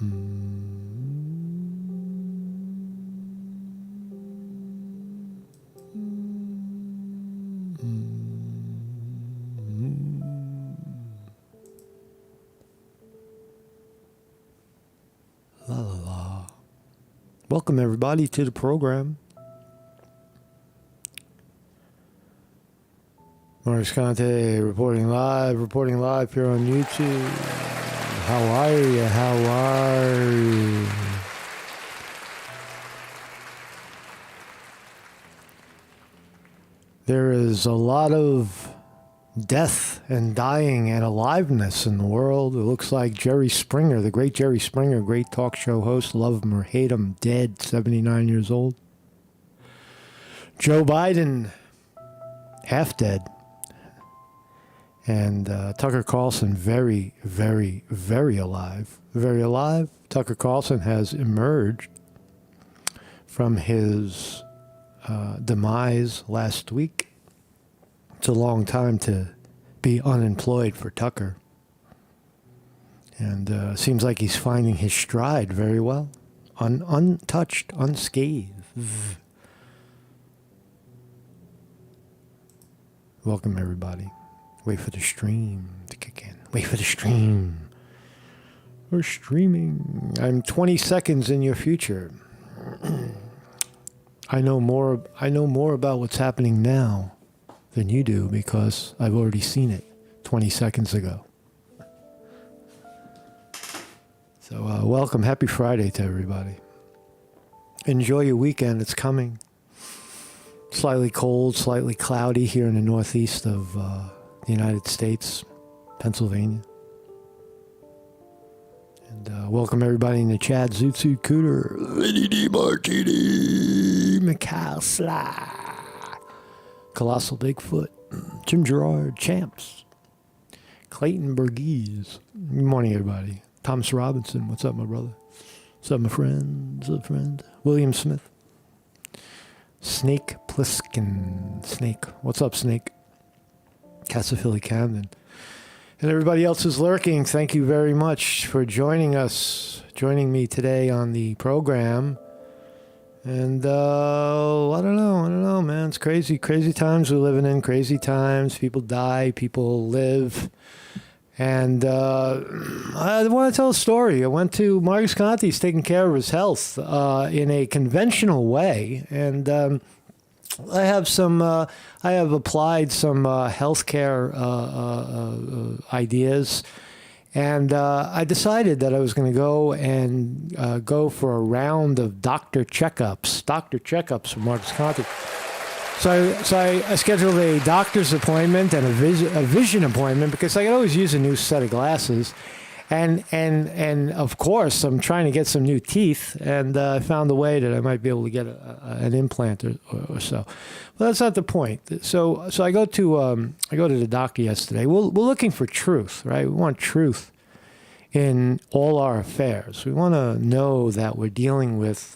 La la la. Welcome everybody to the program. Marcus Conte reporting live here on YouTube. How are you? How are you? There is a lot of death and dying and aliveness in the world. It looks like Jerry Springer, the great Jerry Springer, great talk show host, love him or hate him, dead, 79 years old. Joe Biden, half dead. And Tucker Carlson, very, very, very alive. Very alive. Tucker Carlson has emerged from his demise last week. It's a long time to be unemployed for Tucker. And seems like he's finding his stride very well. Untouched, unscathed. Welcome, everybody. Wait for the stream to kick in. Wait for the stream. We're streaming. I'm 20 seconds in your future. I know more about what's happening now than you do because I've already seen it 20 seconds ago. So welcome. Happy Friday to everybody. Enjoy your weekend. It's coming. Slightly cold, slightly cloudy here in the northeast of the United States, Pennsylvania. And welcome everybody in the chat. Zootsu Cooter, Lady D Martini, Mikhail Sly, Colossal Bigfoot, Jim Gerard, Champs, Clayton Burgese. Good morning, everybody. Thomas Robinson, what's up, my brother? What's up, my friend? What's up, friend? William Smith. Snake Pliskin. Snake. What's up, Snake? Cassafilly Camden. And everybody else who's lurking, thank you very much for joining me today on the program. And I don't know, man. It's crazy times we're living in, crazy times. People die, people live. And I want to tell a story. I went to Marcus Conte's taking care of his health in a conventional way. And I have applied some healthcare ideas, and I decided that I was going to go and go for a round of doctor checkups from Marcus Conte. So I scheduled a doctor's appointment and a vision appointment because I could always use a new set of glasses. And of course, I'm trying to get some new teeth, and I found a way that I might be able to get an implant or so. But that's not the point. So I go to the doctor yesterday. We're looking for truth, right? We want truth in all our affairs. We want to know that we're dealing with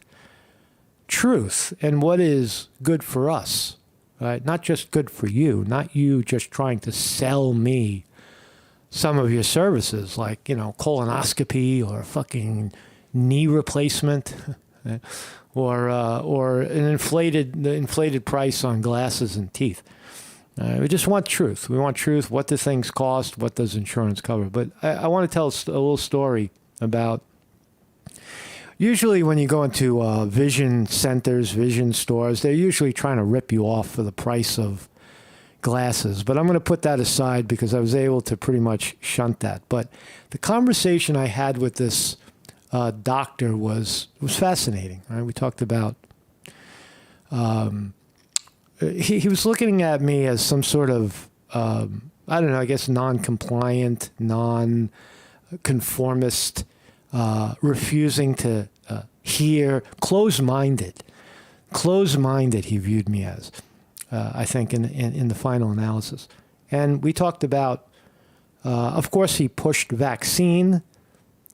truth and what is good for us, right? Not just good for you, not you just trying to sell me some of your services, like, colonoscopy or fucking knee replacement or an inflated price on glasses and teeth. We just want truth. We want truth. What do things cost? What does insurance cover? But I want to tell a little story about, usually when you go into vision centers, vision stores, they're usually trying to rip you off for the price of glasses. But I'm going to put that aside because I was able to pretty much shunt that. But the conversation I had with this doctor was fascinating. Right? We talked about, he was looking at me as some sort of, I don't know, I guess non-compliant, non-conformist, refusing to hear, closed-minded he viewed me as. I think, in the final analysis. And we talked about, of course, he pushed vaccine,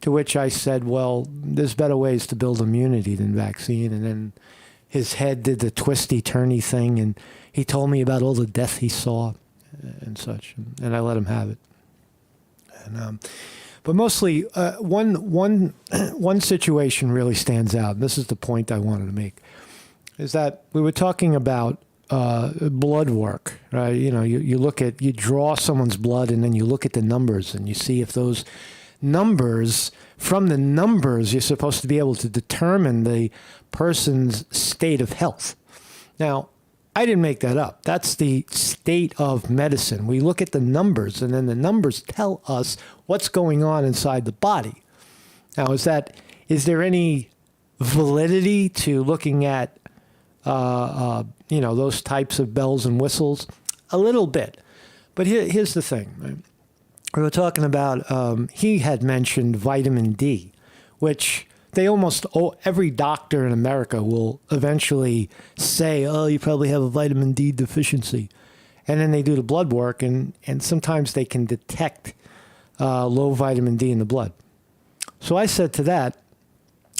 to which I said, well, there's better ways to build immunity than vaccine. And then his head did the twisty-turny thing, and he told me about all the death he saw and such. And I let him have it. And, But mostly, one situation really stands out. And this is the point I wanted to make, is that we were talking about blood work, right? You know, you draw someone's blood and then you look at the numbers and you see if those numbers, from the numbers, you're supposed to be able to determine the person's state of health. Now, I didn't make that up. That's the state of medicine. We look at the numbers, and then the numbers tell us what's going on inside the body. Now, is there any validity to looking at, those types of bells and whistles? A little bit. But here's the thing. Right? We were talking about, he had mentioned vitamin D, which every doctor in America will eventually say, oh, you probably have a vitamin D deficiency. And then they do the blood work, and sometimes they can detect low vitamin D in the blood. So I said to that,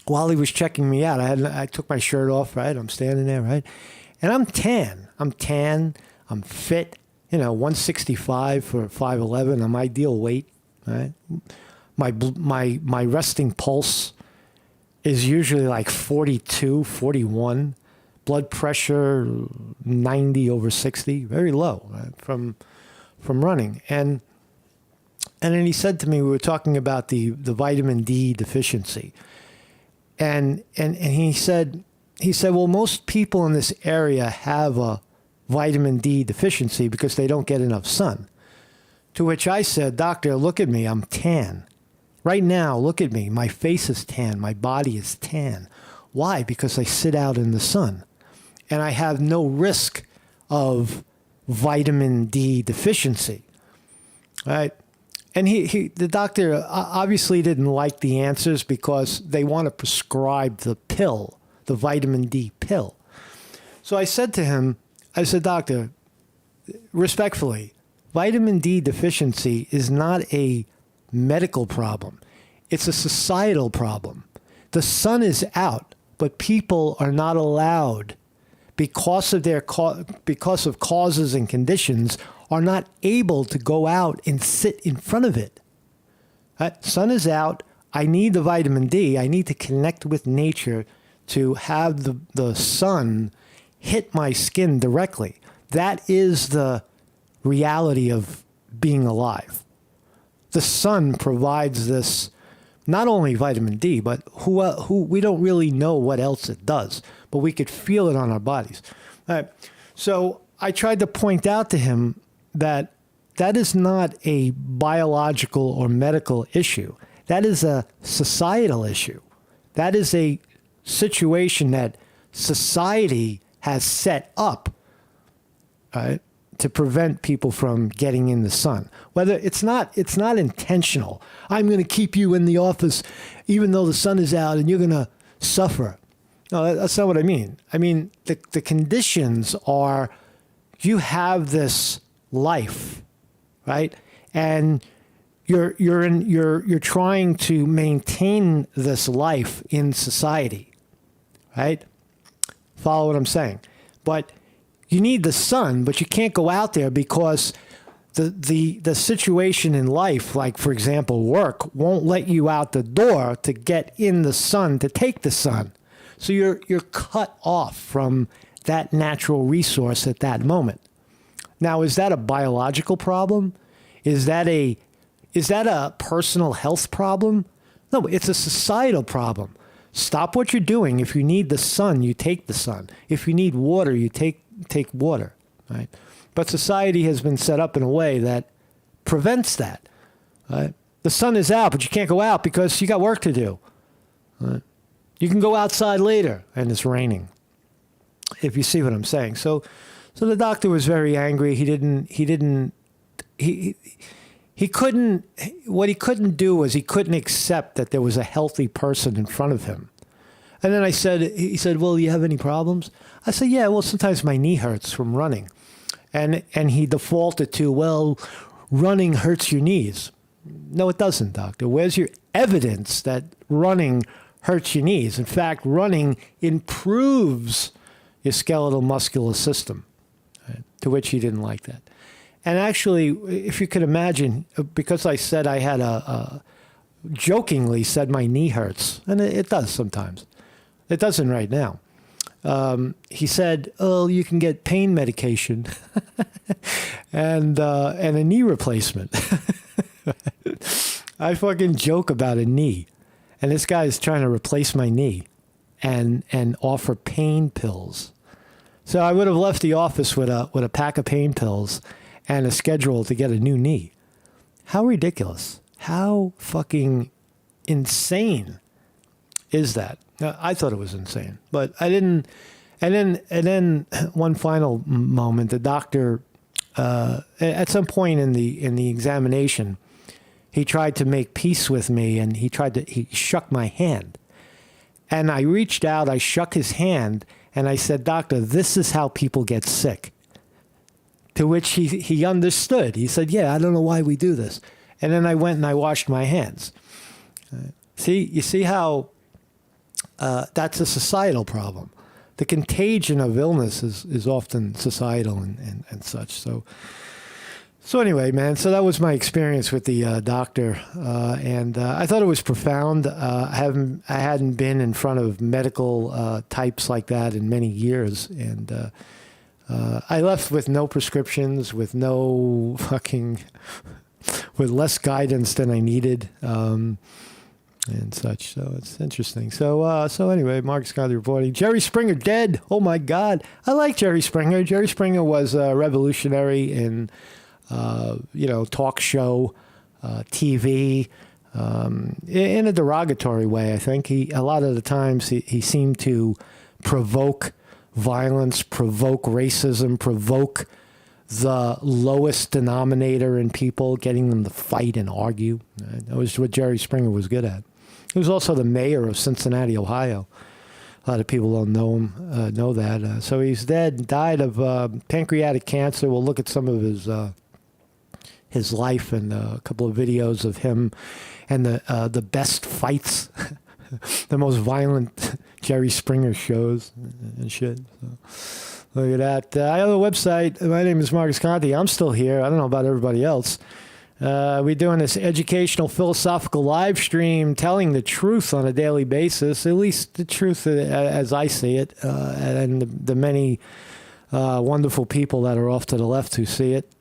while he was checking me out, I took my shirt off, right? I'm standing there, right? And I'm tan. I'm fit, 165 for 5'11". I'm ideal weight, right? My resting pulse is usually like 42, 41. Blood pressure 90/60, very low, right, from running. And then he said to me, we were talking about the vitamin D deficiency. And he said, well, most people in this area have a vitamin D deficiency because they don't get enough sun. To which I said, doctor, look at me, I'm tan. Right now, look at me. My face is tan. My body is tan. Why? Because I sit out in the sun. And I have no risk of vitamin D deficiency. Right? And the doctor obviously didn't like the answers because they want to prescribe the pill, the vitamin D pill. So I said to him, doctor, respectfully, vitamin D deficiency is not a medical problem. It's a societal problem. The sun is out, but people are not allowed, because of causes and conditions, are not able to go out and sit in front of it. Sun is out. I need the vitamin D. I need to connect with nature to have the sun hit my skin directly. That is the reality of being alive. The sun provides this, not only vitamin D, but who we don't really know what else it does, but we could feel it on our bodies. All right. So I tried to point out to him that is not a biological or medical issue. That is a societal issue. That is a situation that society has set up, right, to prevent people from getting in the sun. Whether it's not intentional. I'm going to keep you in the office even though the sun is out and you're going to suffer. No, that's not what I mean. I mean, the conditions are, you have this life, right? And you're trying to maintain this life in society, right? Follow what I'm saying. But you need the sun, but you can't go out there because the situation in life, like, for example, work, won't let you out the door to get in the sun, to take the sun. So you're cut off from that natural resource at that moment. Now, is that a biological problem? Is that a personal health problem? No, it's a societal problem. Stop what you're doing. If you need the sun, you take the sun. If you need water, you take water, right? But society has been set up in a way that prevents that, right? The sun is out, but you can't go out because you got work to do, right? You can go outside later, and it's raining, if you see what I'm saying. So the doctor was very angry. He couldn't, what he couldn't do was he couldn't accept that there was a healthy person in front of him. And then he said, well, you have any problems? I said, yeah, well, sometimes my knee hurts from running. And he defaulted to, well, running hurts your knees. No, it doesn't, doctor. Where's your evidence that running hurts your knees? In fact, running improves your skeletal muscular system, right? To which he didn't like that. And actually, if you could imagine, because I said I had a jokingly said my knee hurts, and it does sometimes. It doesn't right now. He said, "Oh, you can get pain medication and a knee replacement." I fucking joke about a knee, and this guy's trying to replace my knee, and offer pain pills. So I would have left the office with a pack of pain pills and a schedule to get a new knee. How ridiculous! How fucking insane is that? I thought it was insane, but I didn't. And then one final moment, the doctor, at some point in the examination, he tried to make peace with me, and he shook my hand, and I reached out, I shook his hand, and I said, "Doctor, this is how people get sick." To which he understood. He said, "Yeah, I don't know why we do this." And then I went and I washed my hands. You see how that's a societal problem. The contagion of illness is often societal and such. So anyway, man, so that was my experience with the doctor. And I thought it was profound. I hadn't been in front of medical types like that in many years. And I left with no prescriptions, with no with less guidance than I needed, and such. So it's interesting. So anyway, Mark Scotty reporting. Jerry Springer dead. Oh my God. I like Jerry Springer. Jerry Springer was revolutionary in, talk show, TV, in a derogatory way. I think a lot of the times he seemed to provoke violence, provoke racism, provoke the lowest denominator in people, getting them to fight and argue. That was what Jerry Springer was good at. He was also the mayor of Cincinnati, Ohio. A lot of people don't know that. So he's dead, died of pancreatic cancer. We'll look at some of his life and a couple of videos of him and the best fights, the most violent Jerry Springer shows and shit. So. Look at that. I have a website. My name is Marcus Conte. I'm still here. I don't know about everybody else. We're doing this educational, philosophical live stream, telling the truth on a daily basis, at least the truth as I see it, and the many wonderful people that are off to the left who see it.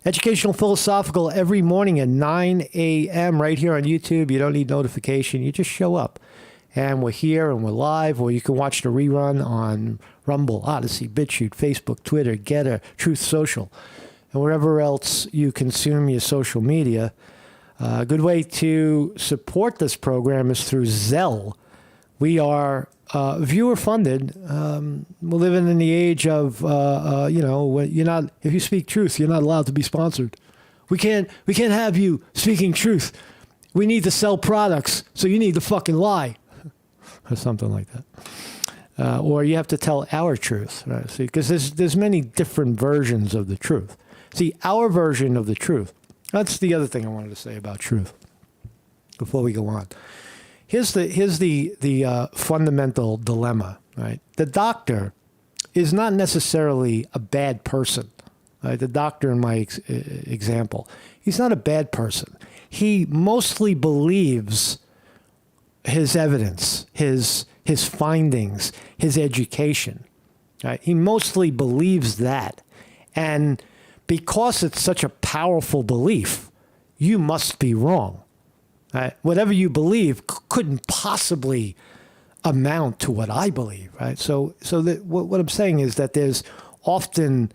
Educational, philosophical, every morning at 9 a.m. right here on YouTube. You don't need notification. You just show up. And we're here and we're live, or you can watch the rerun on Rumble, Odyssey, BitChute, Facebook, Twitter, Getter, Truth Social, and wherever else you consume your social media. A good way to support this program is through Zelle. We are viewer funded. We're living in the age of, if you speak truth, you're not allowed to be sponsored. We can't have you speaking truth. We need to sell products, so you need to fucking lie. Or something like that. Or you have to tell our truth, right? See, because there's many different versions of the truth. See, our version of the truth. That's the other thing I wanted to say about truth before we go on. Here's the fundamental dilemma, right? The doctor is not necessarily a bad person. Right? The doctor in my example, he's not a bad person. He mostly believes his evidence, his findings, his education. Right? He mostly believes that. And because it's such a powerful belief, you must be wrong. Right? Whatever you believe couldn't possibly amount to what I believe. Right? So what I'm saying is that there's often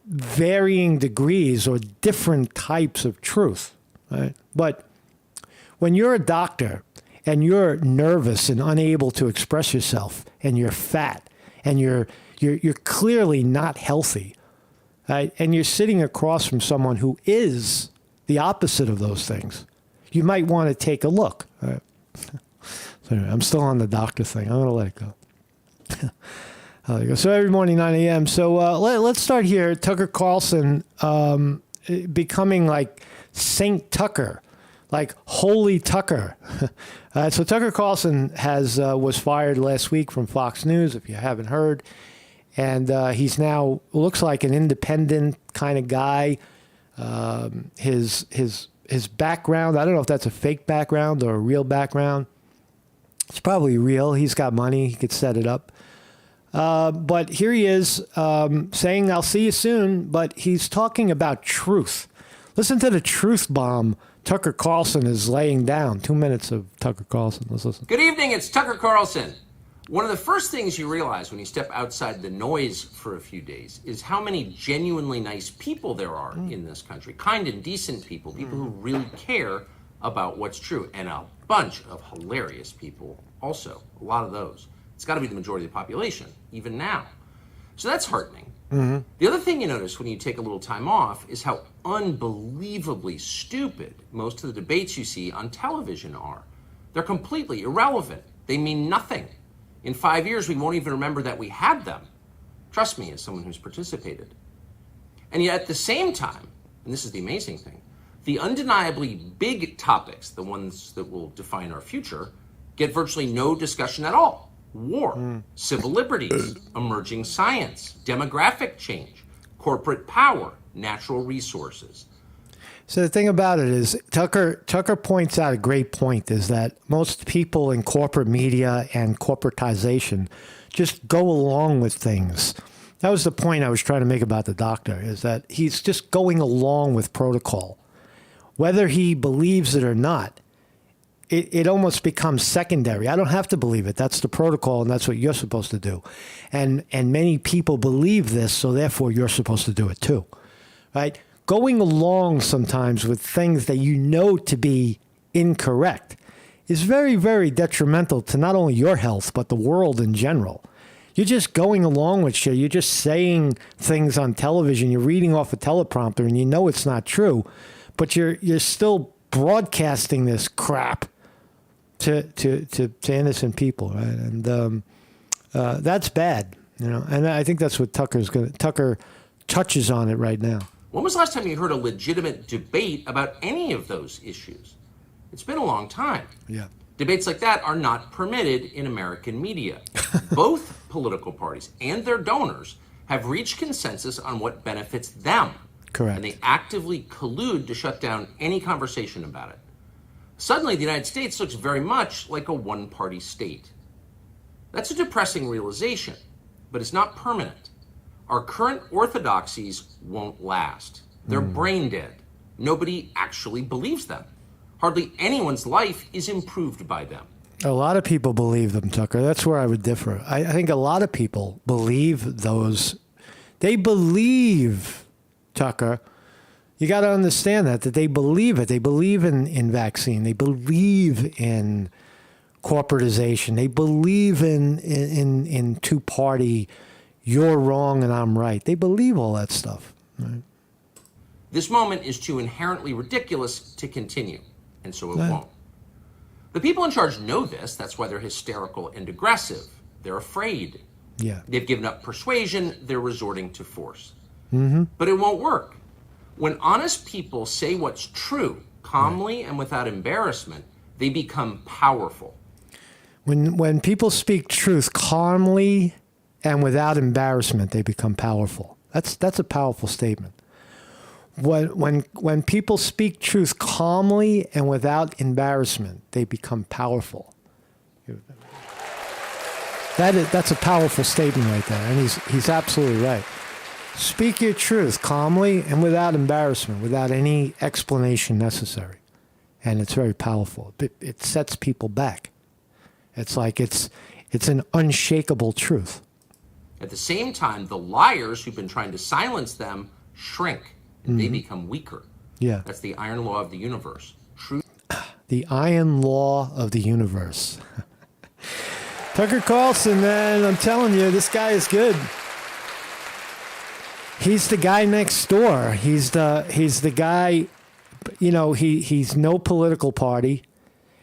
varying degrees or different types of truth. Right? But when you're a doctor and you're nervous and unable to express yourself, and you're fat, and you're clearly not healthy, right? And you're sitting across from someone who is the opposite of those things, you might want to take a look. Right? So anyway, I'm still on the doctor thing. I'm going to let it go. So every morning, 9 a.m. So let's start here. Tucker Carlson becoming like Saint Tucker. Like Holy Tucker. So Tucker Carlson was fired last week from Fox News, if you haven't heard. And he's now looks like an independent kind of guy. His his background. I don't know if that's a fake background or a real background. It's probably real. He's got money. He could set it up. But here he is saying, I'll see you soon. But he's talking about truth. Listen to the truth bomb Tucker Carlson is laying down. 2 minutes of Tucker Carlson. Let's listen. Good evening. It's Tucker Carlson. One of the first things you realize when you step outside the noise for a few days is how many genuinely nice people there are in this country. Kind and decent people, people who really care about what's true. And a bunch of hilarious people also, a lot of those. It's got to be the majority of the population, even now. So that's heartening. The other thing you notice when you take a little time off is how unbelievably stupid most of the debates you see on television are. They're completely irrelevant. They mean nothing. In 5 years, we won't even remember that we had them. Trust me, as someone who's participated. And yet at the same time, and this is the amazing thing, the undeniably big topics, the ones that will define our future, get virtually no discussion at all. War, civil liberties, emerging science, demographic change, corporate power, natural resources. So the thing about it is, Tucker points out a great point, is that most people in corporate media and corporatization just go along with things. That was the point I was trying to make about the doctor, is that he's just going along with protocol. Whether he believes it or not, it almost becomes secondary. I don't have to believe it. That's the protocol, and that's what you're supposed to do. And many people believe this, so therefore you're supposed to do it too, right? Going along sometimes with things that you know to be incorrect is very, very detrimental to not only your health, but the world in general. You're just going along with shit. You're just saying things on television. You're reading off a teleprompter, and you know it's not true, but you're still broadcasting this crap to innocent people, right? And that's bad, you know. And I think that's what Tucker touches on it right now. When was the last time you heard a legitimate debate about any of those issues? It's been a long time. Yeah. Debates like that are not permitted in American media. Both political parties and their donors have reached consensus on what benefits them. Correct. And they actively collude to shut down any conversation about it. Suddenly, the United States looks very much like a one-party state. That's a depressing realization, but it's not permanent. Our current orthodoxies won't last. They're brain dead. Nobody actually believes them. Hardly anyone's life is improved by them. A lot of people believe them, Tucker. That's where I would differ. I think a lot of people believe those. They believe, Tucker. You got to understand that they believe it. They believe in vaccine. They believe in corporatization. They believe in two-party, you're wrong and I'm right. They believe all that stuff. Right? This moment is too inherently ridiculous to continue, and so it won't. The people in charge know this. That's why they're hysterical and aggressive. They're afraid. Yeah. They've given up persuasion. They're resorting to force. But it won't work. When honest people say what's true, calmly and without embarrassment, they become powerful. When people speak truth calmly and without embarrassment, they become powerful. That's a powerful statement. When people speak truth calmly and without embarrassment, they become powerful. That's a powerful statement right there, and he's absolutely right. Speak your truth calmly and without embarrassment, without any explanation necessary, and it's very powerful. It sets people back. It's like it's an unshakable truth. At the same time, the liars who've been trying to silence them shrink. They become weaker. Yeah. That's the iron law of the universe. Truth. The iron law of the universe. Tucker Carlson, man, I'm telling you, this guy is good. He's the guy next door. He's the guy, you know, he's no political party.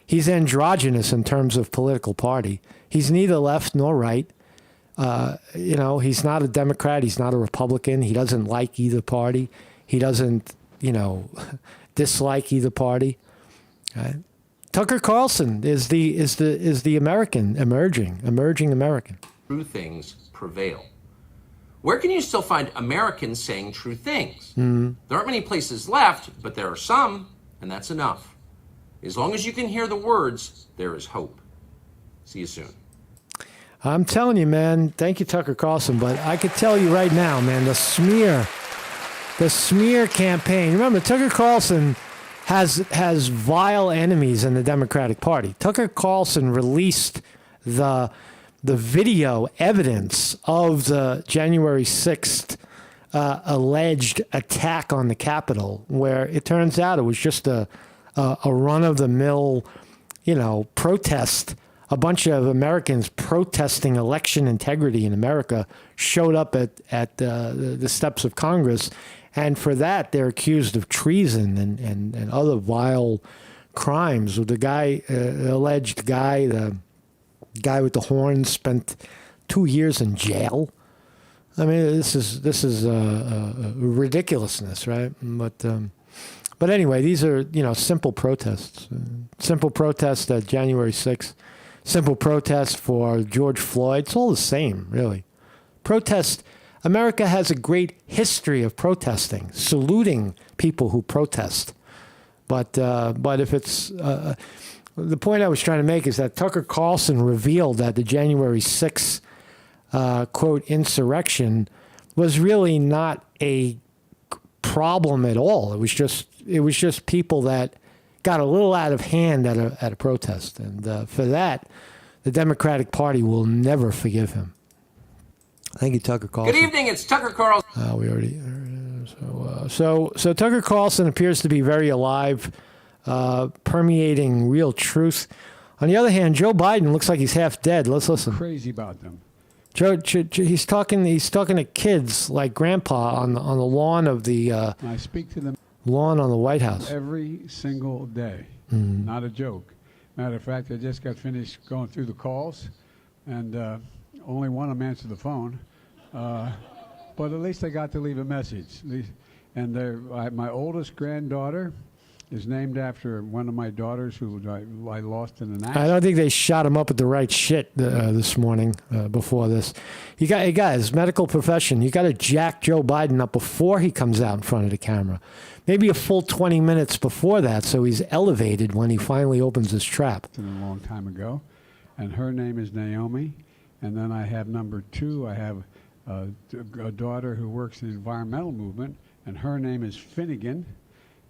He's androgynous in terms of political party. He's neither left nor right. You know, he's not a Democrat. He's not a Republican. He doesn't like either party. He doesn't, you know, dislike either party. Right? Tucker Carlson is the American emerging American. True things prevail. Where can you still find Americans saying true things? There aren't many places left, but there are some, and that's enough. As long as you can hear the words, there is hope. See you soon. I'm telling you, man, thank you, Tucker Carlson, but I could tell you right now, man, the smear campaign. Remember, Tucker Carlson has vile enemies in the Democratic Party. Tucker Carlson released the video evidence of the January 6th alleged attack on the Capitol, where it turns out it was just a run-of-the-mill, protest. A bunch of Americans protesting election integrity in America showed up at the steps of Congress, and for that they're accused of treason and other vile crimes. The alleged guy, the guy with the horns, spent 2 years in jail. I mean, this is ridiculousness, right? But anyway, these are simple protests. Simple protests at January 6th. Simple protest for George Floyd. It's all the same, really. Protest. America has a great history of protesting, saluting people who protest. But if it's the point I was trying to make is that Tucker Carlson revealed that the January 6th quote insurrection was really not a problem at all. It was just people that got a little out of hand at a protest, and for that, the Democratic Party will never forgive him. Thank you, Tucker Carlson. Good evening, it's Tucker Carlson. We already so Tucker Carlson appears to be very alive, permeating real truth. On the other hand, Joe Biden looks like he's half dead. Let's listen. Crazy about them. Joe, he's talking to kids like Grandpa on the lawn of the. I speak to them. Lawn on the White House. Every single day. Mm-hmm. Not a joke. Matter of fact, I just got finished going through the calls, and only one of them answered the phone. But at least I got to leave a message. And my oldest granddaughter is named after one of my daughters who I lost in an accident. I don't think they shot him up with the right shit this morning before this. Hey guys, medical profession, you got to jack Joe Biden up before he comes out in front of the camera. Maybe a full 20 minutes before that, so he's elevated when he finally opens his trap. A long time ago, and her name is Naomi. And then I have number 2. I have a daughter who works in the environmental movement, and her name is Finnegan,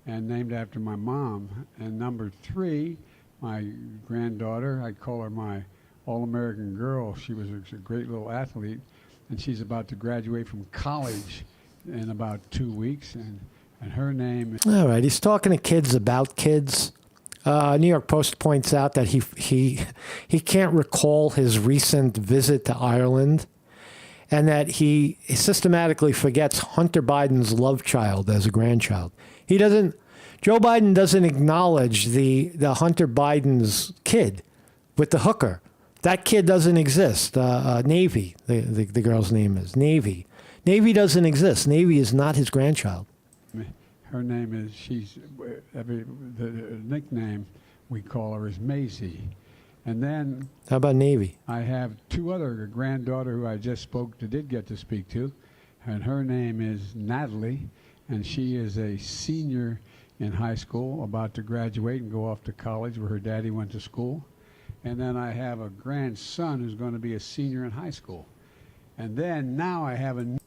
and named after my mom. And number 3, my granddaughter, I call her my all-American girl. She was a great little athlete, and she's about to graduate from college in about 2 weeks, and her name is... All right, he's talking to kids about kids. New York Post points out that he can't recall his recent visit to Ireland, and that he systematically forgets Hunter Biden's love child as a grandchild. Joe Biden doesn't acknowledge the Hunter Biden's kid with the hooker. That kid doesn't exist. Navy, the girl's name is Navy. Navy doesn't exist. Navy is not his grandchild. Her name is, the nickname we call her is Maisie. And then... How about Navy? I have 2 other granddaughter who I just did get to speak to, and her name is Natalie, and she is a senior in high school, about to graduate and go off to college where her daddy went to school. And then I have a grandson who's going to be a senior in high school. And then now I have a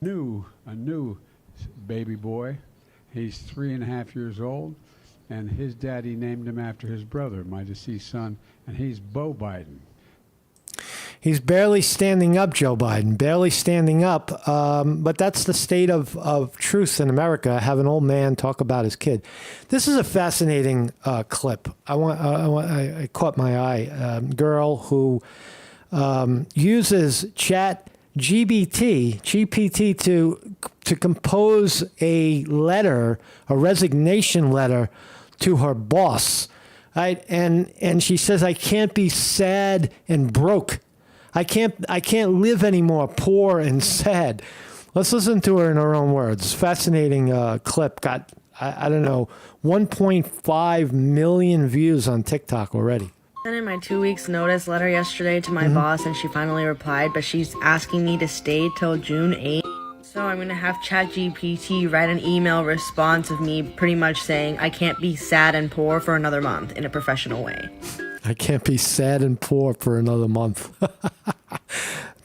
new baby boy. He's 3.5 years old, and his daddy named him after his brother, my deceased son, and he's Beau Biden. He's barely standing up, Joe Biden, barely standing up. But that's the state of truth in America. Have an old man talk about his kid. This is a fascinating clip. I caught my eye. Girl who uses GPT to compose a letter, a resignation letter to her boss. Right? And she says, I can't be sad and broke. I can't live anymore poor and sad. Let's listen to her in her own words. Fascinating clip. Got, I don't know, 1.5 million views on TikTok already. I sent in my 2 weeks notice letter yesterday to my boss, and she finally replied, but she's asking me to stay till June 8th. So I'm going to have ChatGPT write an email response of me pretty much saying I can't be sad and poor for another month in a professional way. I can't be sad and poor for another month.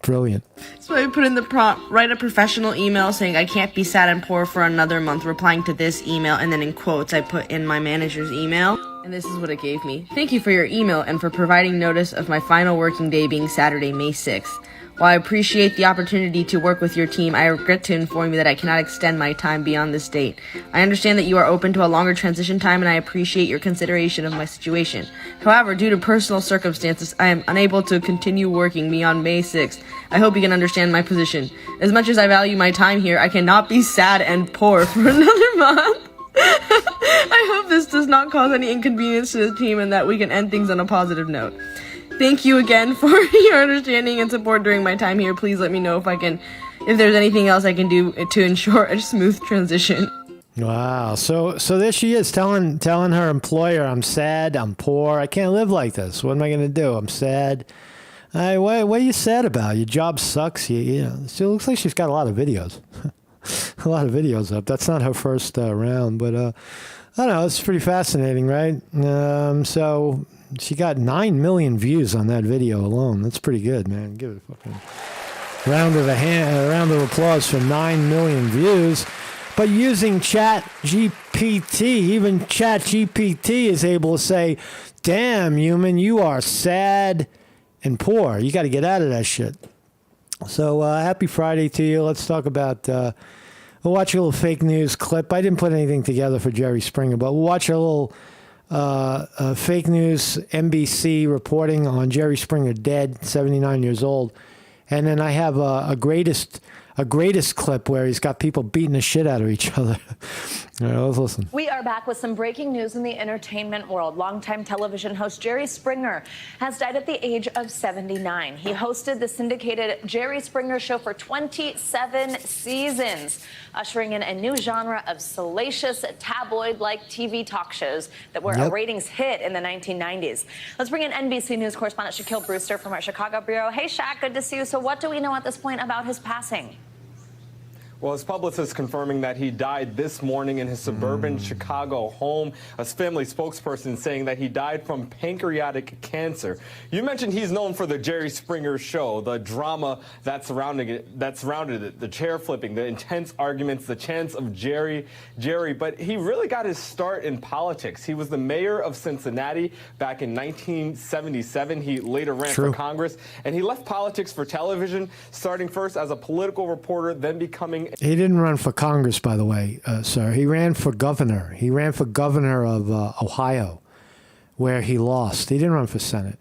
Brilliant. So I put in the prompt, write a professional email saying I can't be sad and poor for another month, replying to this email, and then in quotes I put in my manager's email. And this is what it gave me. Thank you for your email and for providing notice of my final working day being Saturday, May 6th. While I appreciate the opportunity to work with your team, I regret to inform you that I cannot extend my time beyond this date. I understand that you are open to a longer transition time, and I appreciate your consideration of my situation. However, due to personal circumstances, I am unable to continue working beyond May 6th. I hope you can understand my position. As much as I value my time here, I cannot be sad and poor for another month. I hope this does not cause any inconvenience to the team and that we can end things on a positive note. Thank you again for your understanding and support during my time here. Please let me know if there's anything else I can do to ensure a smooth transition. Wow. So there she is telling her employer, I'm sad, I'm poor, I can't live like this. What am I going to do? I'm sad. What are you sad about? Your job sucks. You know. So it looks like she's got a lot of videos. A lot of videos up. That's not her first round, but I don't know. It's pretty fascinating, right? So she got 9 million views on that video alone. That's pretty good, man. Give it a fucking round of applause for 9 million views. But using ChatGPT, even ChatGPT is able to say, damn, human, you are sad and poor. You got to get out of that shit. So happy Friday to you. Let's talk about, we'll watch a little fake news clip. I didn't put anything together for Jerry Springer, but we'll watch a little fake news NBC reporting on Jerry Springer dead, 79 years old. And then I have a greatest clip where he's got people beating the shit out of each other. All right, let's listen. We are back with some breaking news in the entertainment world. Longtime television host Jerry Springer has died at the age of 79. He hosted the syndicated Jerry Springer Show for 27 seasons, ushering in a new genre of salacious tabloid-like TV talk shows that were a ratings hit in the 1990s. Let's bring in NBC News correspondent Shaquille Brewster from our Chicago bureau. Hey, Shaq, good to see you. So what do we know at this point about his passing? Well, his publicist confirming that he died this morning in his suburban Chicago home. A family spokesperson saying that he died from pancreatic cancer. You mentioned he's known for the Jerry Springer Show, the drama that surrounded it, the chair flipping, the intense arguments, the chants of Jerry. But he really got his start in politics. He was the mayor of Cincinnati back in 1977. He later ran for Congress, and he left politics for television, starting first as a political reporter, then becoming... He didn't run for Congress, by the way, sir. He ran for governor. He ran for governor of Ohio, where he lost. He didn't run for Senate.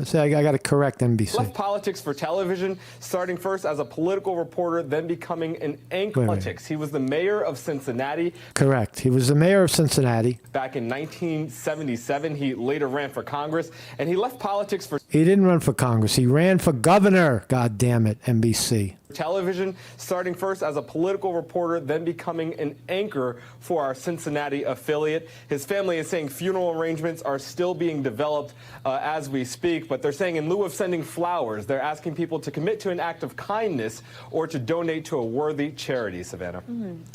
So I got to correct NBC. Left politics for television, starting first as a political reporter, then becoming an anchor. Politics. He was the mayor of Cincinnati. Correct. He was the mayor of Cincinnati. Back in 1977, he later ran for Congress, and he left politics for... He didn't run for Congress. He ran for governor. God damn it, NBC. Television, starting first as a political reporter, then becoming an anchor for our Cincinnati affiliate. His family is saying funeral arrangements are still being developed as we speak, but they're saying in lieu of sending flowers, they're asking people to commit to an act of kindness or to donate to a worthy charity, Savannah.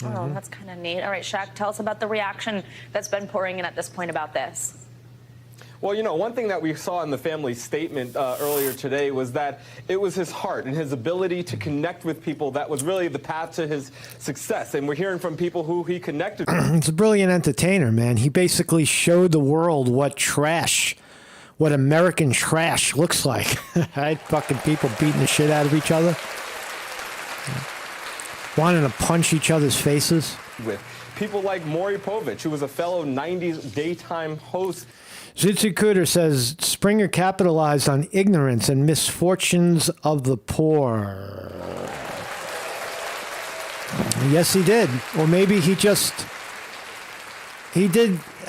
Oh, that's kind of neat. All right, Shaq, tell us about the reaction that's been pouring in at this point about this. Well, you know, one thing that we saw in the family statement earlier today was that it was his heart and his ability to connect with people that was really the path to his success. And we're hearing from people who he connected with. He's a brilliant entertainer, man. He basically showed the world what American trash looks like. Right? Fucking people beating the shit out of each other. Wanting to punch each other's faces. With people like Maury Povich, who was a fellow 90s daytime host. Zitsu Cooter says Springer capitalized on ignorance and misfortunes of the poor. Yes, he did. Or maybe he did.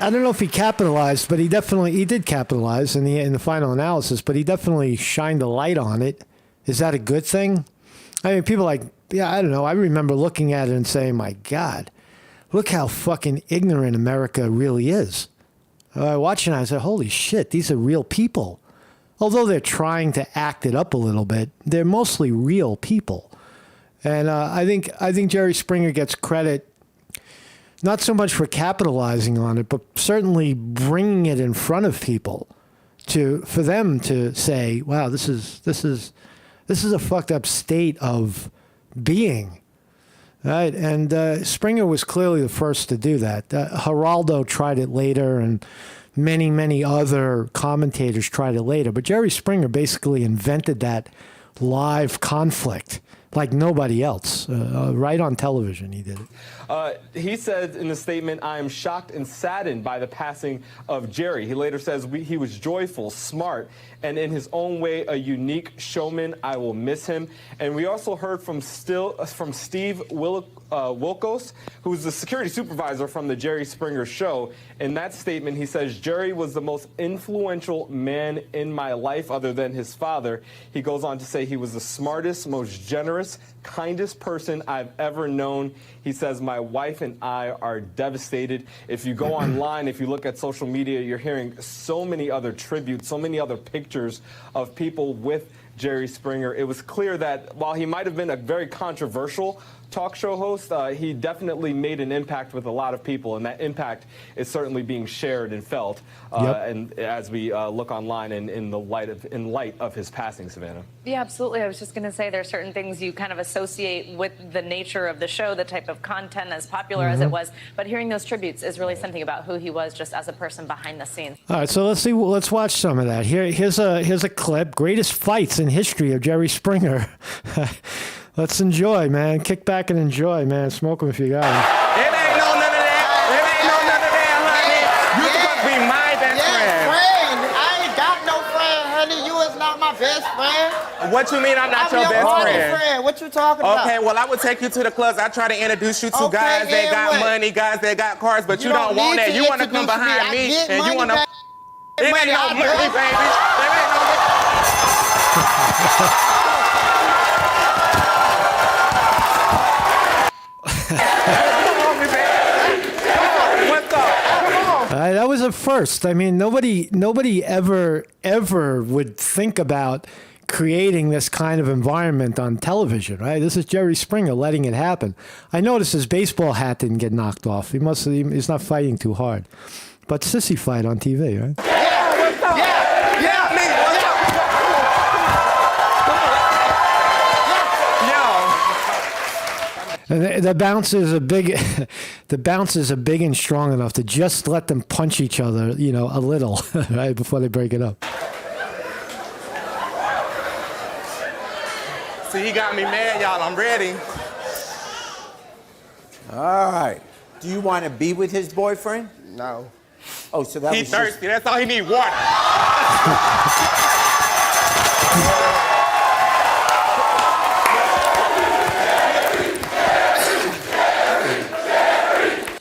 I don't know if he capitalized, but he did capitalize in the final analysis, but he definitely shined a light on it. Is that a good thing? I mean, people I don't know. I remember looking at it and saying, my God, look how fucking ignorant America really is. Watching it, I said, holy shit, these are real people. Although they're trying to act it up a little bit, they're mostly real people. And I think Jerry Springer gets credit not so much for capitalizing on it, but certainly bringing it in front of people for them to say, "Wow, this is a fucked up state of being." Right? And Springer was clearly the first to do that. Geraldo tried it later, and many other commentators tried it later. But Jerry Springer basically invented that live conflict like nobody else. Right on television, he did it. He said in the statement, "I am shocked and saddened by the passing of Jerry." He later says he was joyful, smart, and in his own way a unique showman. I will miss him. And we also heard from Steve Wilkos, who's the security supervisor from the Jerry Springer Show. In that statement, he says, "Jerry was the most influential man in my life other than his father." He goes on to say he was the smartest, most generous, kindest person I've ever known. He says, "My wife and I are devastated." If you go online, if you look at social media, you're hearing so many other tributes, so many other pictures of people with Jerry Springer. It was clear that while he might have been a very controversial talk show host, he definitely made an impact with a lot of people, and that impact is certainly being shared and felt. And as we look online in light of his passing, Savannah. Yeah, absolutely. I was just going to say there are certain things you kind of associate with the nature of the show, the type of content, as popular as it was. But hearing those tributes is really something about who he was just as a person behind the scenes. All right, so let's watch some of that. Here's a clip. Greatest fights in history of Jerry Springer. Let's enjoy, man. Kick back and enjoy, man. Smoke them if you got them. It ain't no none of that. It ain't no none of that, honey. You supposed to be my best friend. I ain't got no friend, honey. You is not my best friend. What you mean I'm not your best friend? What you talking about? Okay, well, I would take you to the clubs. I try to introduce you to guys that got money, guys that got cars, but you don't want that. You want to come behind me, and you want to... It ain't no money, baby. There ain't no money. That was a first. I mean, nobody ever would think about creating this kind of environment on television, right? This is Jerry Springer letting it happen. I noticed his baseball hat didn't get knocked off. He's not fighting too hard. But sissy fight on TV, right? And the bouncers are big. The bouncers are big and strong enough to just let them punch each other, a little, right, before they break it up. See, he got me mad, y'all. I'm ready. All right. Do you want to be with his boyfriend? No. Oh, so that He was thirsty. That's all he need, water.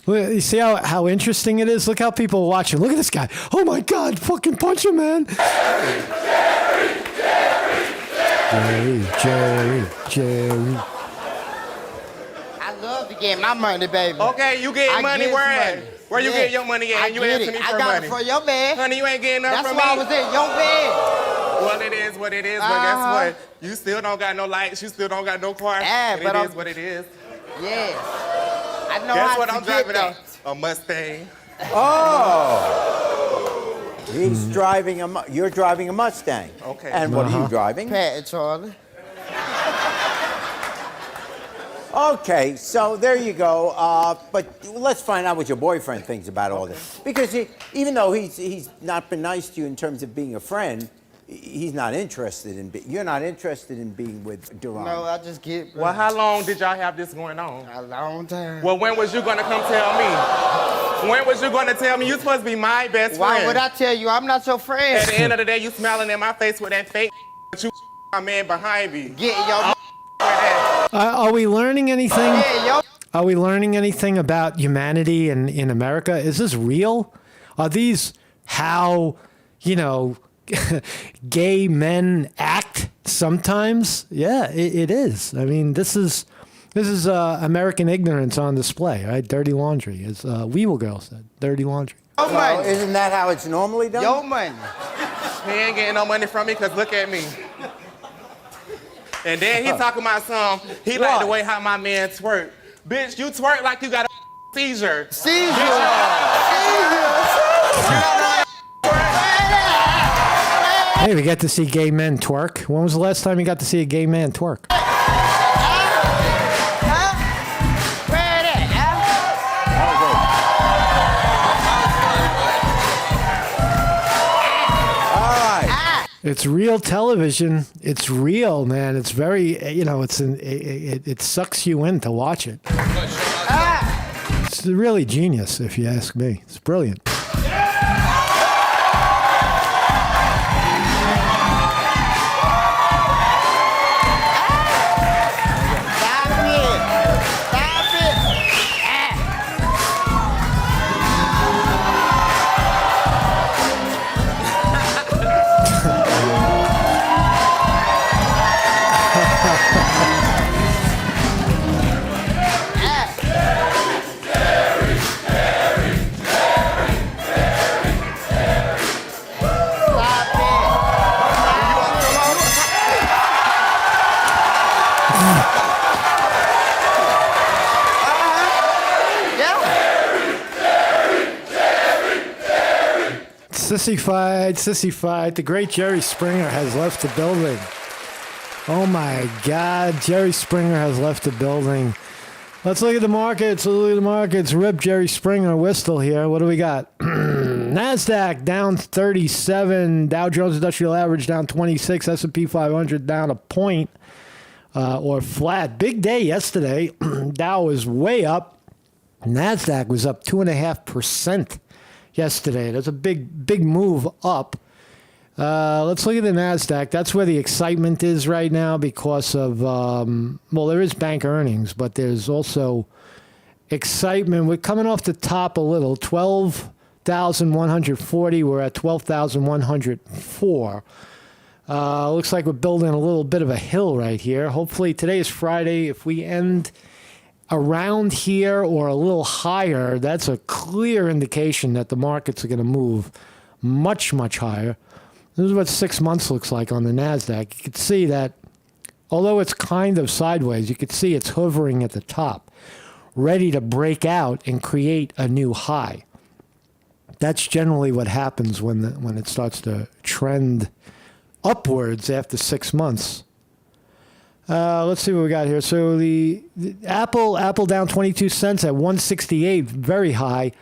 You see how interesting it is? Look how people are watching. Look at this guy. Oh, my God. Fucking punch him, man. Jerry. I love to get my money, baby. Okay, you getting money where at? Where you get your money at? You asking me for I got money. it for your bed. Honey, you ain't getting nothing from me. That's why I was in your bed. Well, it is what it is, but guess what? You still don't got no lights. You still don't got no car. Yeah, and but it is what it is. Yes. I know Guess how what to I'm get driving that. out? A Mustang. Oh. He's driving you're driving a Mustang. Okay. And what are you driving? Pat, Charlie. Okay, so there you go. But let's find out what your boyfriend thinks about all this. Because even though he's not been nice to you in terms of being a friend, he's not interested in you're not interested in being with Duran. No, I just get... Well, how long did y'all have this going on? A long time. Well, when was you gonna come tell me? When was you gonna tell me? You supposed to be my best friend. Why would I tell you? I'm not your friend. At the end of the day, you smiling in my face with that fake, but you my man behind me. Get your... Are we learning anything? Yeah, yo. Are we learning anything about humanity in America? Is this real? Are these how, gay men act sometimes? Yeah, it is. I mean, this is American ignorance on display, right? Dirty laundry, as Weevil Girl said. Dirty laundry. Well, isn't that how it's normally done? Your money. He ain't getting no money from me, because look at me. And then he talking about he like the way how my man twerk. Bitch, you twerk like you got a seizure. Hey, we get to see gay men twerk. When was the last time you got to see a gay man twerk? It's real television. It's real, man. It's very, it sucks you in to watch it. It's really genius, if you ask me. It's brilliant. Sissy fight. The great Jerry Springer has left the building. Oh my God, Jerry Springer has left the building. Let's look at the markets. Rip Jerry Springer. We're still here. What do we got? NASDAQ down 37. Dow Jones Industrial Average down 26. S&P 500 down a point or flat. Big day yesterday. Dow was way up. NASDAQ was up 2.5%. Yesterday. That's a big move up. Let's look at the NASDAQ. That's where the excitement is right now because of, there is bank earnings, but there's also excitement. We're coming off the top a little, 12,140. We're at 12,104. Looks like we're building a little bit of a hill right here. Hopefully today is Friday. If we end around here or a little higher, that's a clear indication that the markets are going to move much, much higher. This is what 6 months looks like on the NASDAQ. You can see that, although it's kind of sideways, you can see it's hovering at the top, ready to break out and create a new high. That's generally what happens when it starts to trend upwards after 6 months. Let's see what we got here. So the Apple down 22 cents at 168, very high.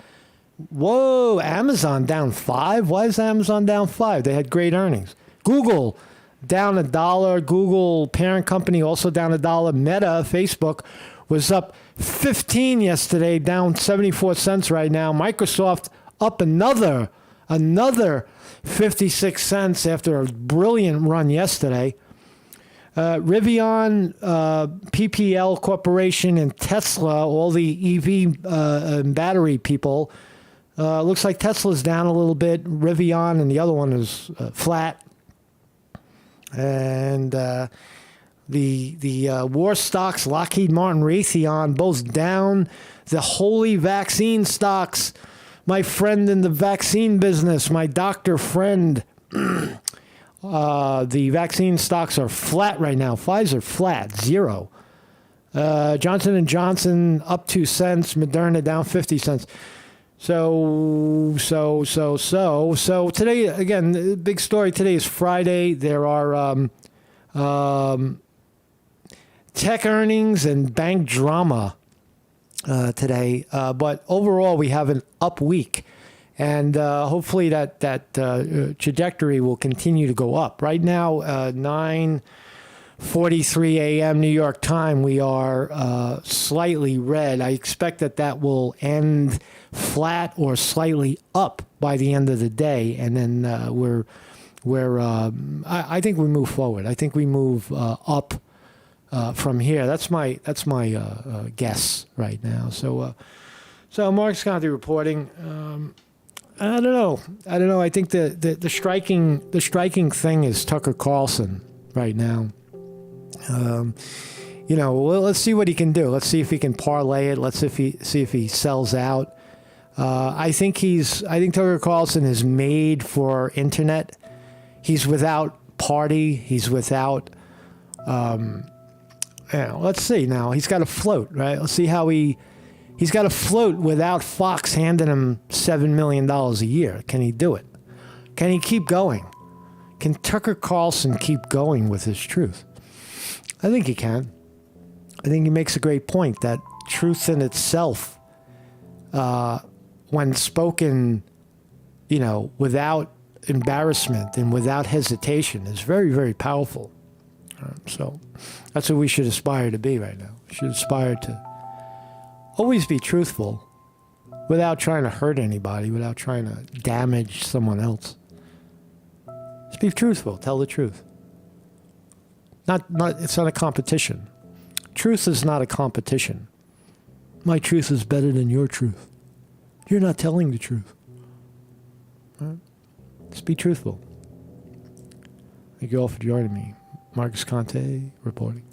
Whoa, Amazon down 5. Why is Amazon down 5? They had great earnings. Google down $1. Google parent company also down $1. Meta, Facebook, was up 15 yesterday, down 74 cents right now. Microsoft up another 56 cents after a brilliant run yesterday. Rivian, PPL Corporation, and Tesla, all the EV battery people. Looks like Tesla's down a little bit. Rivian and the other one is flat. And the war stocks, Lockheed Martin, Raytheon, both down. The holy vaccine stocks, my friend in the vaccine business, my doctor friend, the vaccine stocks are flat right now. Pfizer flat, 0. Johnson & Johnson up 2 cents. Moderna down 50 cents. So today, again, the big story today is Friday. There are tech earnings and bank drama today. But overall, we have an up week. And hopefully that trajectory will continue to go up. Right now, 9:43 a.m. New York time, we are slightly red. I expect that will end flat or slightly up by the end of the day, and then I think we move forward. I think we move up from here. That's my guess right now. So Mark Sconti reporting. I don't know. I think the striking thing is Tucker Carlson right now. Well, let's see what he can do. Let's see if he can parlay it. Let's see if he sells out. I think Tucker Carlson is made for internet. He's without party. He's without Let's see now. He's got to float, right? Let's see how he's got to float without Fox handing him $7 million a year. Can he do it? Can he keep going? Can Tucker Carlson keep going with his truth? I think he can. I think he makes a great point that truth in itself, when spoken, without embarrassment and without hesitation, is very, very powerful. So that's what we should aspire to be right now. We should aspire to always be truthful without trying to hurt anybody, without trying to damage someone else. Just be truthful. Tell the truth. It's not a competition. Truth is not a competition. My truth is better than your truth. You're not telling the truth. Right? Just be truthful. Thank you all for joining me. Marcus Conte reporting.